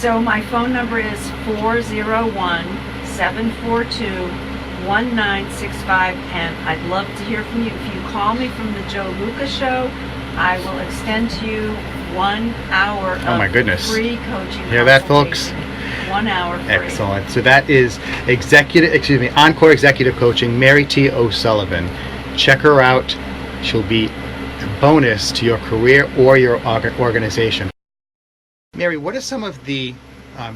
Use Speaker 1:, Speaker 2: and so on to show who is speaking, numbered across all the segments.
Speaker 1: So my phone number is 401-742-1965, and I'd love to hear from you. If you call me from the Joe Lucas Show, I will extend to you 1 hour
Speaker 2: Oh my goodness.
Speaker 1: free coaching.
Speaker 2: Hear that, folks?
Speaker 1: 1 hour free.
Speaker 2: Excellent. So that is Encore Executive Coaching, Mary T. O'Sullivan. Check her out. She'll be a bonus to your career or your organization. Mary, what are some of the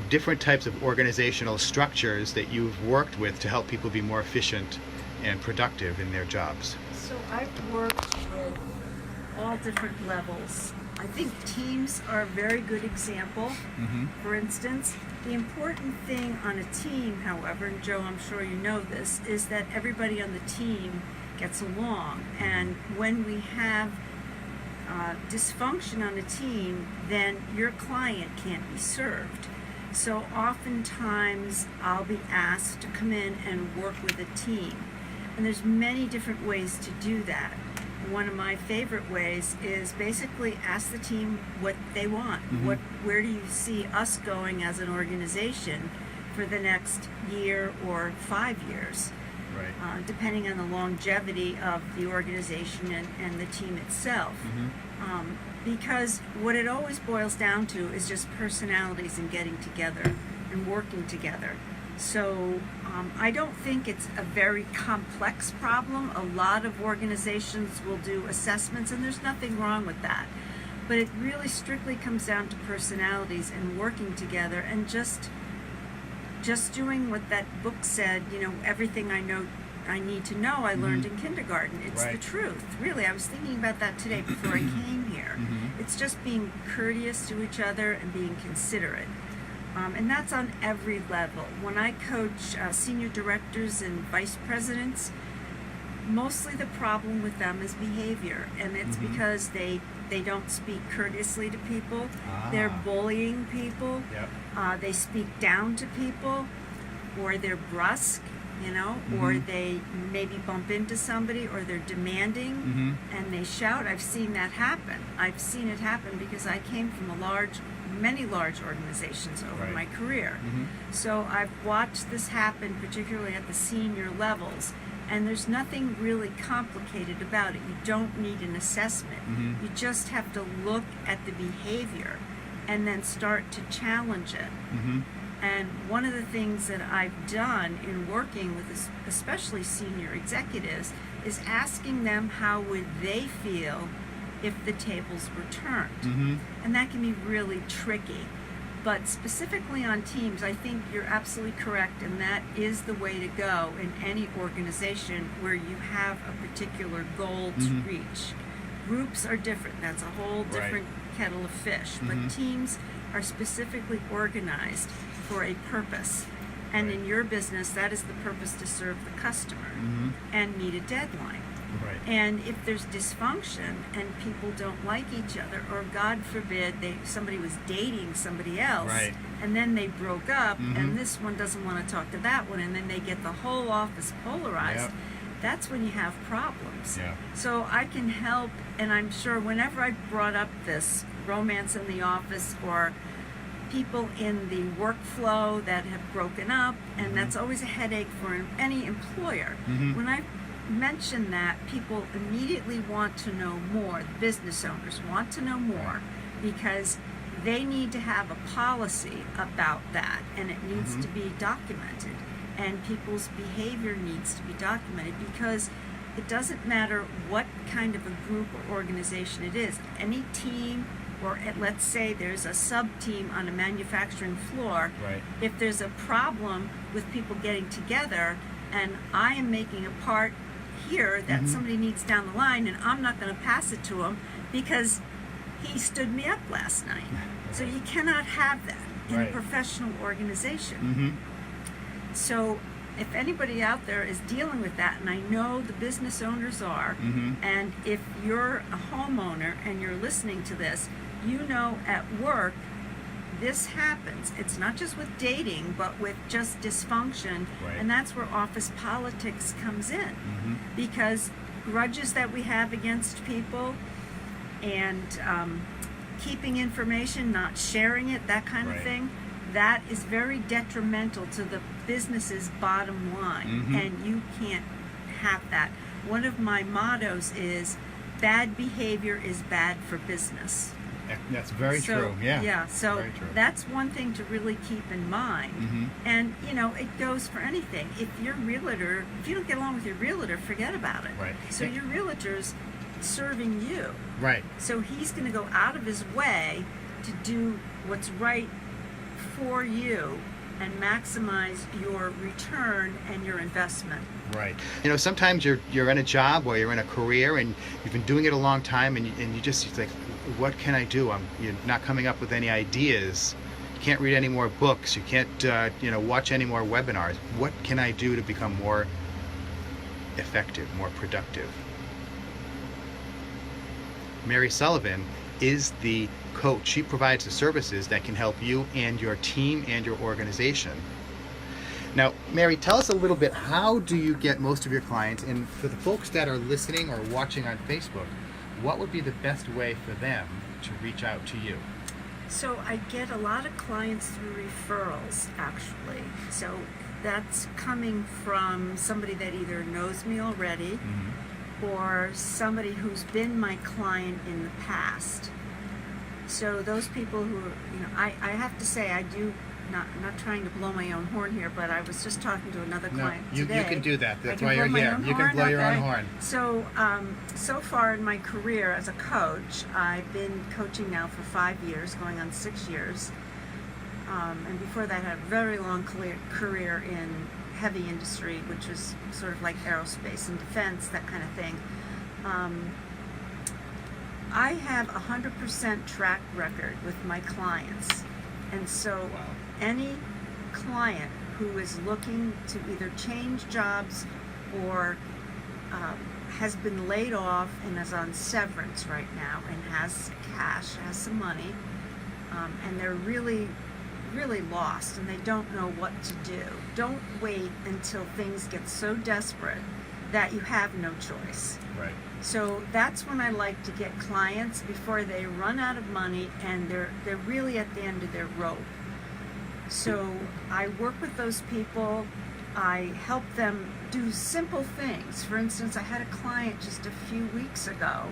Speaker 2: different types of organizational structures that you've worked with to help people be more efficient and productive in their jobs?
Speaker 1: So I've worked with all different levels. I think teams are a very good example. For instance, the important thing on a team, however, and Joe, I'm sure you know this, is that everybody on the team gets along. And when we have dysfunction on a team, then your client can't be served. So oftentimes I'll be asked to come in and work with a team. And there's many different ways to do that. One of my favorite ways is basically ask the team what they want. Where do you see us going as an organization for the next year or 5 years?
Speaker 2: Right.
Speaker 1: Depending on the longevity of the organization and the team itself. Because what it always boils down to is just personalities and getting together and working together. So I don't think it's a very complex problem. A lot of organizations will do assessments, and there's nothing wrong with that. But it really strictly comes down to personalities and working together and just doing what that book said, everything I need to know, I learned in kindergarten. It's the truth. Really, I was thinking about that today before I came here. It's just being courteous to each other and being considerate. And that's on every level. When I coach senior directors and vice presidents, mostly the problem with them is behavior. And it's because they don't speak courteously to people. They're bullying people. They speak down to people, or they're brusque, or they maybe bump into somebody, or they're demanding and they shout. I've seen that happen. I've seen it happen because I came from many large organizations over my career. So I've watched this happen, particularly at the senior levels. And there's nothing really complicated about it. You don't need an assessment. You just have to look at the behavior and then start to challenge it. And one of the things that I've done in working with especially senior executives is asking them how would they feel if the tables were turned. And that can be really tricky. But specifically on teams, I think you're absolutely correct, and that is the way to go in any organization where you have a particular goal to reach. Groups are different. That's a whole different kettle of fish. But teams are specifically organized for a purpose. And in your business, that is the purpose, to serve the customer and meet a deadline. And if there's dysfunction and people don't like each other, or God forbid somebody was dating somebody else, and then they broke up, and this one doesn't want to talk to that one, and then they get the whole office polarized, that's when you have problems. So I can help, and I'm sure whenever I brought up this romance in the office, or people in the workflow that have broken up, and that's always a headache for any employer. When I mention that, people immediately want to know more. The business owners want to know more because they need to have a policy about that, and it needs to be documented, and people's behavior needs to be documented, because it doesn't matter what kind of a group or organization it is. Any team, or let's say there's a sub-team on a manufacturing floor, if there's a problem with people getting together, and I am making a part here that somebody needs down the line, and I'm not going to pass it to him because he stood me up last night. So you cannot have that in a professional organization. So if anybody out there is dealing with that, and I know the business owners are, and if you're a homeowner and you're listening to this, at work, this happens. It's not just with dating, but with just dysfunction, and that's where office politics comes in, because grudges that we have against people, and keeping information, not sharing it, that kind of thing, that is very detrimental to the business's bottom line, and you can't have that. One of my mottos is, bad behavior is bad for business.
Speaker 2: That's very true. Yeah.
Speaker 1: Yeah. So
Speaker 2: very true.
Speaker 1: that's one thing to really keep in mind. And it goes for anything. If you don't get along with your realtor, forget about it.
Speaker 2: Right.
Speaker 1: So your realtor's serving you.
Speaker 2: Right.
Speaker 1: So he's going to go out of his way to do what's right for you and maximize your return and your investment.
Speaker 2: Right. Sometimes you're in a job or you're in a career and you've been doing it a long time, and you just think, what can I do? You're not coming up with any ideas. You can't read any more books. You can't watch any more webinars. What can I do to become more effective, more productive? Mary Sullivan is the coach. She provides the services that can help you and your team and your organization. Now, Mary, tell us a little bit, how do you get most of your clients? And for the folks that are listening or watching on Facebook, what would be the best way for them to reach out to you?
Speaker 1: So I get a lot of clients through referrals, actually. So that's coming from somebody that either knows me already or somebody who's been my client in the past. So those people who, I have to say, I do, not trying to blow my own horn here, but I was just talking to another client today.
Speaker 2: You can do that. That's why you're here. You can blow your own horn.
Speaker 1: So, so far in my career as a coach, I've been coaching now for 5 years, going on 6 years. And before that, I had a very long career in heavy industry, which was sort of like aerospace and defense, that kind of thing. I have 100% track record with my clients. And so any client who is looking to either change jobs or has been laid off and is on severance right now and has cash, has some money, and they're really, really lost and they don't know what to do. Don't wait until things get so desperate that you have no choice.
Speaker 2: Right.
Speaker 1: So that's when I like to get clients before they run out of money and they're really at the end of their rope. So I work with those people. I help them do simple things. For instance, I had a client just a few weeks ago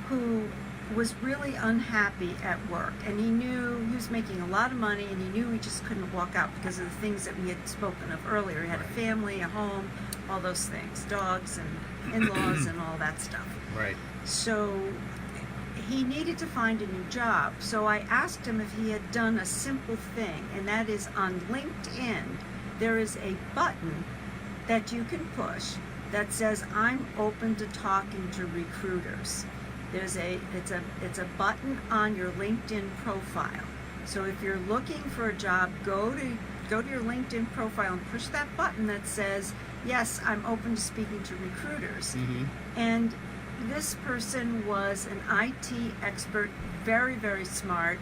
Speaker 1: who was really unhappy at work, and he knew he was making a lot of money, and he knew he just couldn't walk out because of the things that we had spoken of earlier. He had a family, a home, all those things, dogs and in-laws and all that stuff.
Speaker 2: Right.
Speaker 1: So he needed to find a new job. So I asked him if he had done a simple thing, and that is, on LinkedIn, there is a button that you can push that says, I'm open to talking to recruiters. It's a button on your LinkedIn profile. So if you're looking for a job, go to your LinkedIn profile and push that button that says, yes, I'm open to speaking to recruiters. And this person was an IT expert, very, very smart.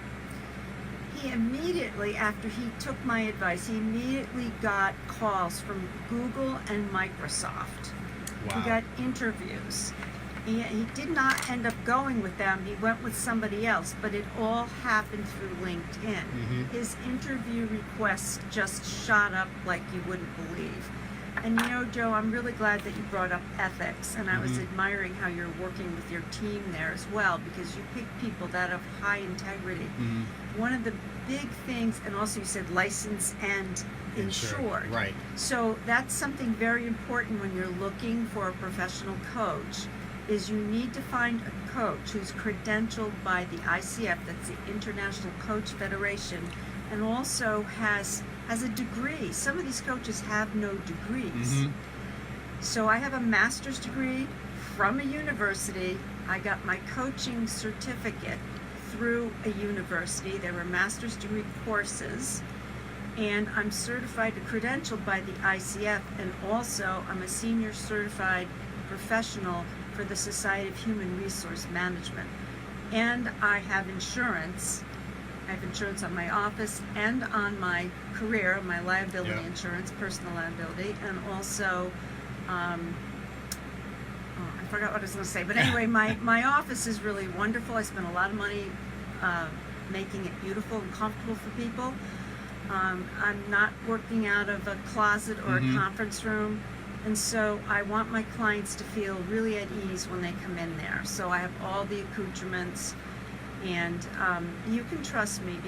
Speaker 1: He immediately, after he took my advice, he immediately got calls from Google and Microsoft.
Speaker 2: Wow.
Speaker 1: He got interviews. He did not end up going with them. He went with somebody else, but it all happened through LinkedIn. His interview requests just shot up like you wouldn't believe. And Joe, I'm really glad that you brought up ethics, and I was admiring how you're working with your team there as well, because you pick people that have high integrity. One of the big things, and also you said licensed and insured.
Speaker 2: Right.
Speaker 1: So that's something very important when you're looking for a professional coach, is you need to find a coach who's credentialed by the ICF, that's the International Coach Federation, and also has a degree. Some of these coaches have no degrees. So I have a master's degree from a university. I got my coaching certificate through a university. There were master's degree courses, and I'm certified and credentialed by the ICF, and also I'm a senior certified professional for the Society of Human Resource Management. And I have insurance. I have insurance on my office and on my career, my liability insurance, personal liability, and also, I forgot what I was going to say, but anyway, my office is really wonderful. I spend a lot of money making it beautiful and comfortable for people. I'm not working out of a closet or a conference room. And so I want my clients to feel really at ease when they come in there. So I have all the accoutrements, and you can trust me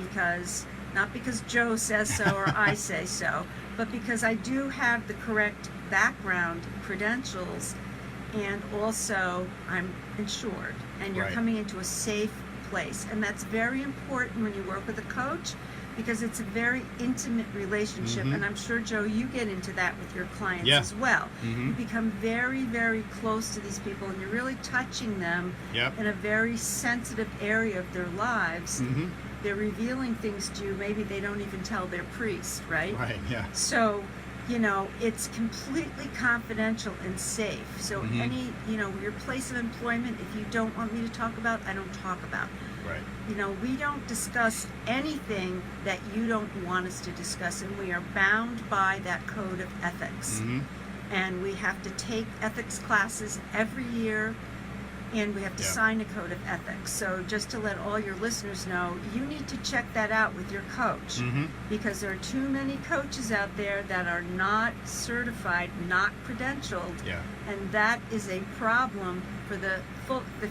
Speaker 1: not because Joe says so or I say so, but because I do have the correct background credentials, and also I'm insured, and you're coming into a safe place. And that's very important when you work with a coach, because it's a very intimate relationship, and I'm sure, Joe, you get into that with your clients as well. You become very, very close to these people, and you're really touching them in a very sensitive area of their lives. They're revealing things to you, maybe they don't even tell their priest, right?
Speaker 2: Right, yeah.
Speaker 1: So, it's completely confidential and safe. So any, your place of employment, if you don't want me to talk about, I don't talk about.
Speaker 2: Right.
Speaker 1: We don't discuss anything that you don't want us to discuss, and we are bound by that code of ethics. And we have to take ethics classes every year, and we have to sign a code of ethics. So just to let all your listeners know, you need to check that out with your coach, because there are too many coaches out there that are not certified, not credentialed, and that is a problem for the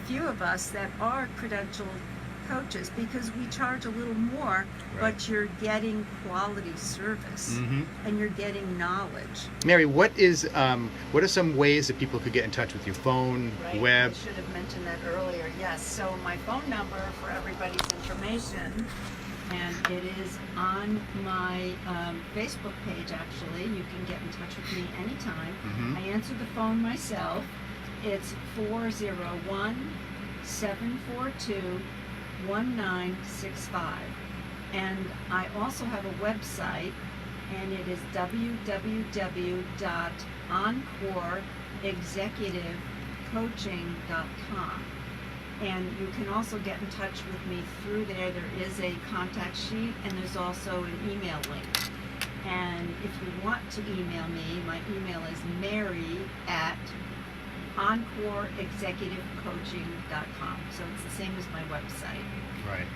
Speaker 1: few of us that are credentialed coaches, because we charge a little more, but you're getting quality service and you're getting knowledge.
Speaker 2: Mary, what are some ways that people could get in touch with you? Phone, web?
Speaker 1: I should have mentioned that earlier. Yes. So my phone number for everybody's information, and it is on my Facebook page. Actually, you can get in touch with me anytime. I answer the phone myself. It's 401-742-1965. And I also have a website, and it is www.uncooperative.coaching.com. And you can also get in touch with me through there. There is a contact sheet, and there's also an email link. And if you want to email me, my email is mary@encoreexecutivecoaching.com. So it's the same as my website.
Speaker 2: Right.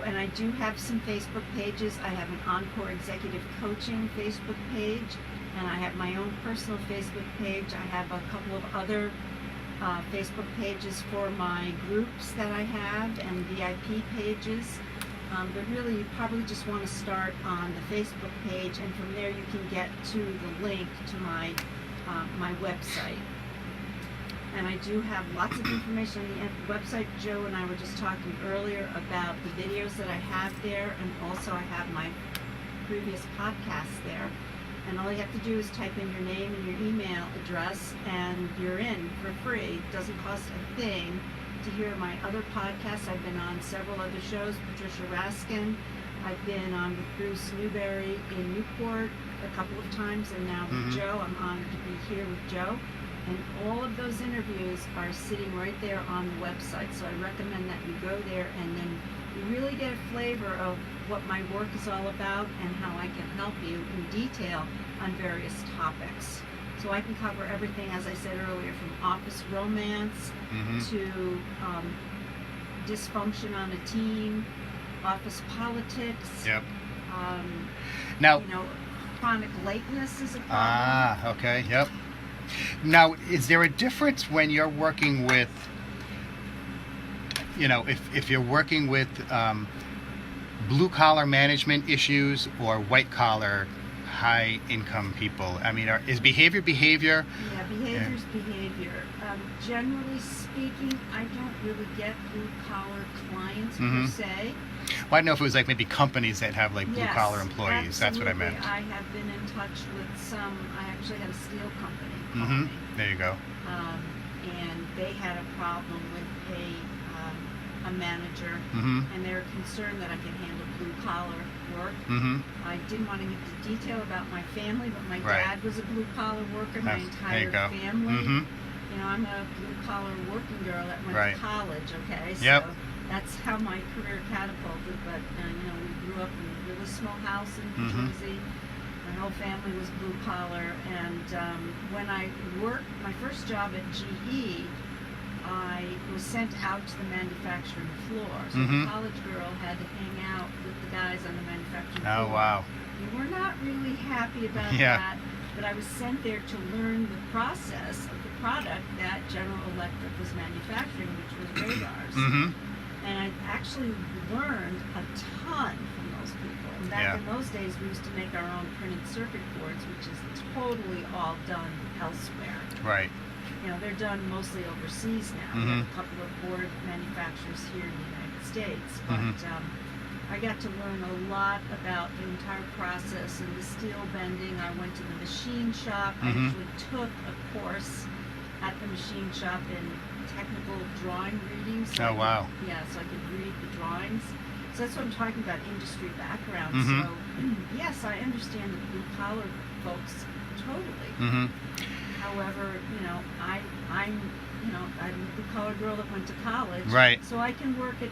Speaker 1: And I do have some Facebook pages. I have an Encore Executive Coaching Facebook page, and I have my own personal Facebook page. I have a couple of other Facebook pages for my groups that I have, and VIP pages. But really, you probably just want to start on the Facebook page, and from there you can get to the link to my website. And I do have lots of information on the website. Joe and I were just talking earlier about the videos that I have there, and also I have my previous podcasts there. And all you have to do is type in your name and your email address, and you're in for free. It doesn't cost a thing to hear my other podcasts. I've been on several other shows, Patricia Raskin. I've been on with Bruce Newberry in Newport a couple of times, and now with Joe. I'm honored to be here with Joe. And all of those interviews are sitting right there on the website. So I recommend that you go there, and then you really get a flavor of what my work is all about and how I can help you in detail on various topics. So I can cover everything, as I said earlier, from office romance to dysfunction on a team, office politics.
Speaker 2: Now,
Speaker 1: chronic lateness is a problem.
Speaker 2: Okay. Now, is there a difference when you're working with, if you're working with blue-collar management issues or white-collar high-income people? I mean, is behavior?
Speaker 1: Yeah, behavior's behavior. Generally speaking, I don't really get blue-collar clients per se.
Speaker 2: Well, I don't know if it was like maybe companies that have like blue-collar employees.
Speaker 1: Absolutely.
Speaker 2: That's what I meant.
Speaker 1: I have been in touch with some. I actually had a steel company call me.
Speaker 2: There you go.
Speaker 1: And they had a problem with a manager, and they were concerned that I could handle blue-collar work. I didn't want to get into detail about my family, but my dad was a blue-collar worker. My entire family. I'm a blue-collar working girl that went to college. Okay, so that's how my career catapulted. But we grew up in a really small house in New Jersey. My whole family was blue-collar, and when I worked my first job at GE, I was sent out to the manufacturing floor. So
Speaker 2: Mhm.
Speaker 1: the college girl had to hang out with the guys on the manufacturing floor.
Speaker 2: Oh, wow.
Speaker 1: We were not really happy about
Speaker 2: Yeah.
Speaker 1: that, but I was sent there to learn the process of the product that General Electric was manufacturing, which was radars.
Speaker 2: Mm-hmm.
Speaker 1: And I actually learned a ton from those people. And back
Speaker 2: Yeah.
Speaker 1: in those days, we used to make our own printed circuit boards, which is totally all done elsewhere.
Speaker 2: Right.
Speaker 1: You know, they're done mostly overseas now. We have a couple of board manufacturers here in the United States, but I got to learn a lot about the entire process and the steel bending. I went to the machine shop. I actually took a course at the machine shop in technical drawing reading. So
Speaker 2: Oh, wow.
Speaker 1: So I could read the drawings. So that's what I'm talking about, industry background.
Speaker 2: Mhm.
Speaker 1: So yes, I understand the blue collar folks totally.
Speaker 2: Mm-hmm.
Speaker 1: However, I'm a blue collar girl that went to college.
Speaker 2: Right.
Speaker 1: So I can work at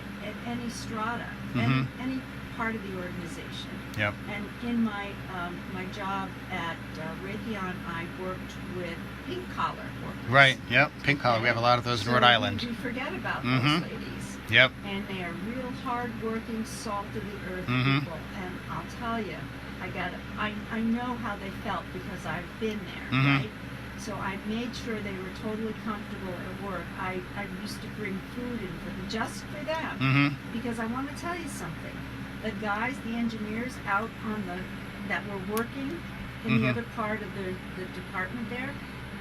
Speaker 1: any strata, any part of the organization.
Speaker 2: Yep.
Speaker 1: And in my job at Raytheon, I worked with pink collar workers.
Speaker 2: Right. Yep. Pink collar. We have a lot of those in Rhode Island.
Speaker 1: We forget about those ladies.
Speaker 2: Yep.
Speaker 1: And they are real hard-working, salt-of-the-earth people. And I'll tell you, I know how they felt because I've been there, right? So I made sure they were totally comfortable at work. I used to bring food in for them, just for them, because I want to tell you something. The guys, the engineers out that were working in the other part of the department there,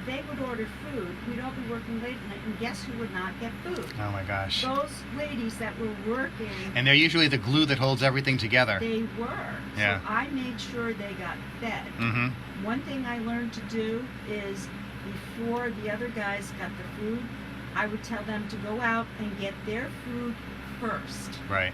Speaker 1: they would order food. We'd all be working late at night, and guess who would not get food?
Speaker 2: Oh my gosh.
Speaker 1: Those ladies that were working.
Speaker 2: And they're usually the glue that holds everything together.
Speaker 1: They were.
Speaker 2: Yeah.
Speaker 1: So I made sure they got fed. One thing I learned to do is before the other guys got the food, I would tell them to go out and get their food first.
Speaker 2: Right.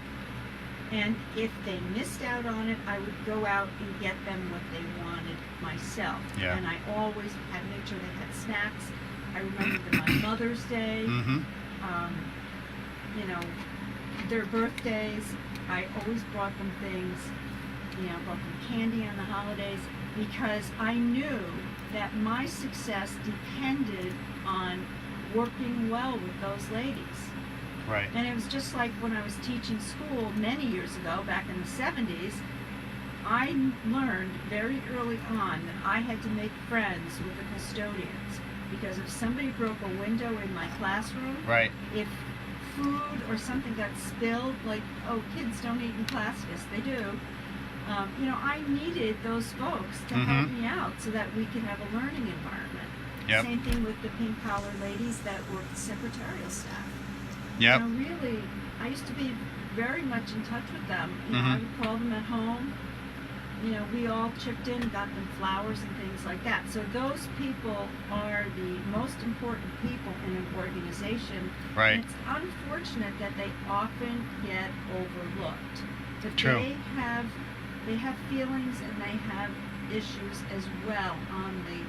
Speaker 1: And if they missed out on it, I would go out and get them what they wanted myself.
Speaker 2: Yeah.
Speaker 1: And I always had to make sure they had snacks. I remember my Mother's Day, their birthdays. I always brought them things, brought them candy on the holidays, because I knew that my success depended on working well with those ladies.
Speaker 2: Right.
Speaker 1: And it was just like when I was teaching school many years ago, back in the 70s, I learned very early on that I had to make friends with the custodians, because if somebody broke a window in my classroom,
Speaker 2: Right.
Speaker 1: if food or something got spilled, like, oh, kids don't eat in class, yes they do, I needed those folks to help me out so that we could have a learning environment.
Speaker 2: Yep.
Speaker 1: Same thing with the pink collar ladies that worked secretarial staff.
Speaker 2: Yep.
Speaker 1: Really, I used to be very much in touch with them. I would call them at home. We all chipped in, got them flowers and things like that. So those people are the most important people in an organization.
Speaker 2: Right.
Speaker 1: And it's unfortunate that they often get overlooked. But
Speaker 2: True.
Speaker 1: they have feelings and they have issues as well on the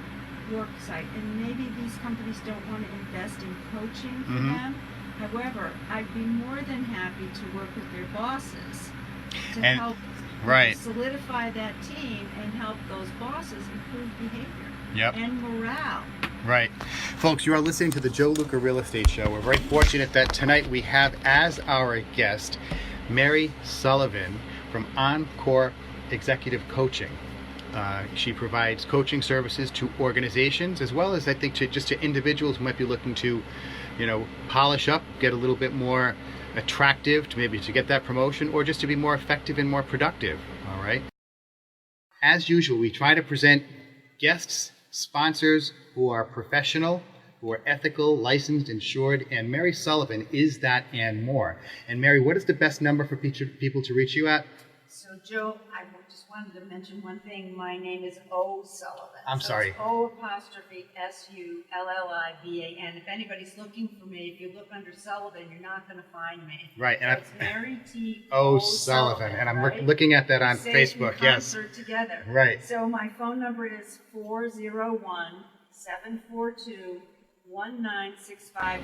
Speaker 1: work site. And maybe these companies don't want to invest in coaching for them. However, I'd be more than happy to work with their bosses to help solidify that team and help those bosses improve behavior and morale.
Speaker 2: Right. Folks, you are listening to the Joe Luca Real Estate Show. We're very fortunate that tonight we have as our guest Mary Sullivan from Encore Executive Coaching. She provides coaching services to organizations, as well as I think to individuals who might be looking to, polish up, get a little bit more attractive, to get that promotion, or just to be more effective and more productive. All right. As usual, we try to present guests, sponsors who are professional, who are ethical, licensed, insured, and Mary Sullivan is that and more. And Mary, what is the best number for people to reach you at?
Speaker 1: So, Joe, I just wanted to mention one thing. My name is O. Sullivan.
Speaker 2: I'm sorry.
Speaker 1: It's O''S Sullivan. If anybody's looking for me, if you look under Sullivan, you're not going to find me.
Speaker 2: Right.
Speaker 1: So it's Mary T.
Speaker 2: O. Sullivan. And I'm looking at that on Facebook. Yes.
Speaker 1: Together.
Speaker 2: Right.
Speaker 1: So my phone number is 401-742-1965.